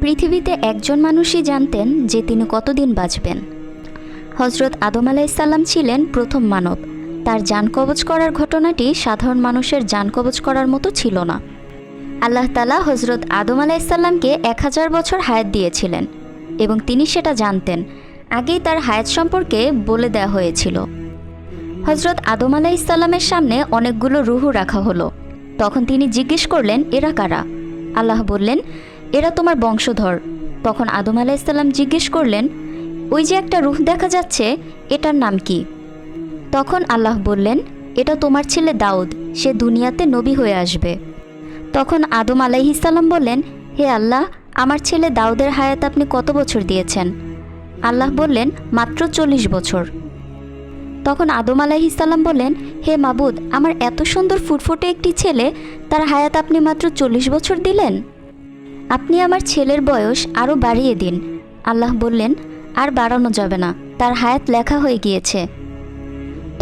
পৃথিবীতে একজন মানুষই জানতেন যে তিনি কতদিন বাঁচবেন। হজরত আদম আলাইসাল্লাম ছিলেন প্রথম মানব। তার জান কবজ করার ঘটনাটি সাধারণ মানুষের জান কবজ করার মতো ছিল না। আল্লাহ তাআলা হজরত আদম আলাইসাল্লামকে 1000 বছর হায়াত দিয়েছিলেন এবং তিনি সেটা জানতেন। আগেই তার হায়াত সম্পর্কে বলে দেওয়া হয়েছিল। হজরত আদম আলাইসাল্লামের সামনে অনেকগুলো রুহু রাখা হলো। তখন তিনি জিজ্ঞেস করলেন, এরা কারা? আল্লাহ বললেন, এরা তোমার বংশধর। তখন আদম আলাইসাল্লাম জিজ্ঞেস করলেন, ওই যে একটা রূহ দেখা যাচ্ছে, এটার নাম কি? তখন আল্লাহ বললেন, এটা তোমার ছেলে দাউদ, সে দুনিয়াতে নবী হয়ে আসবে। তখন আদম আলাইহিসসালাম বললেন, হে আল্লাহ, আমার ছেলে দাউদের হায়াত আপনি কত বছর দিয়েছেন? আল্লাহ বললেন, মাত্র 40 বছর। তখন আদম আলাইহিসসালাম বললেন, হে মাবুদ, আমার এত সুন্দর ফুটফুটে একটি ছেলে, তার হায়াত আপনি মাত্র 40 বছর দিলেন? আপনি আমার ছেলের বয়স আরও বাড়িয়ে দিন। আল্লাহ বললেন, আর বাড়ানো যাবে না, তার হায়াত লেখা হয়ে গিয়েছে।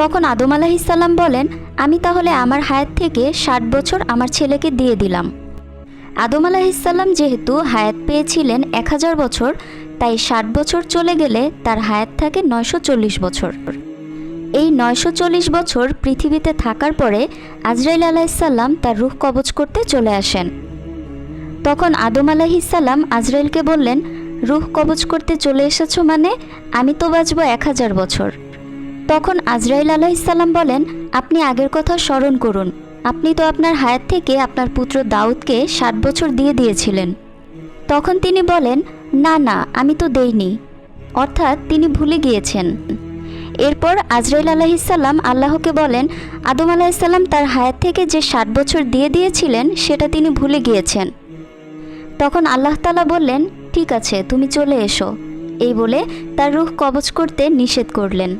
তখন আদম আলাইহিসসালাম বলেন, আমি তাহলে আমার হায়াত থেকে 60 বছর আমার ছেলেকে দিয়ে দিলাম। আদম আলাইহিসসালাম যেহেতু হায়াত পেয়েছিলেন 1000 বছর, তাই 60 বছর চলে গেলে তার হায়াত থাকে 940 বছর। এই 940 বছর পৃথিবীতে থাকার পরে আজরাইল আলাইহিসসালাম তার রূহ কবজ করতে চলে আসেন। তখন আদম আলাইহিসসালাম আজরাইলকে বললেন, রূহ কবজ করতে চলে এসেছো মানে? আমি তো বাঁচব 1000 বছর। তখন আজরাইল আলাইহিসসালাম বলেন, আপনি আগের কথা স্মরণ করুন, আপনি তো আপনার হায়াত থেকে আপনার পুত্র দাউদকে 60 বছর দিয়ে দিয়েছিলেন। তখন তিনি বলেন, না না, আমি তো দেইনি, অর্থাৎ তিনি ভুলে গিয়েছেন। এরপর আজরাইল আলাইহিসসালাম আল্লাহকে বলেন, আদম আলাইহিসসালাম তার হায়াত থেকে যে 60 বছর দিয়ে দিয়েছিলেন সেটা তিনি ভুলে গিয়েছেন। তখন আল্লাহ তাআলা বললেন, ঠিক আছে, তুমি চলে এসো, এই বলে তার রূহ কবজ করতে নিষেধ করলেন।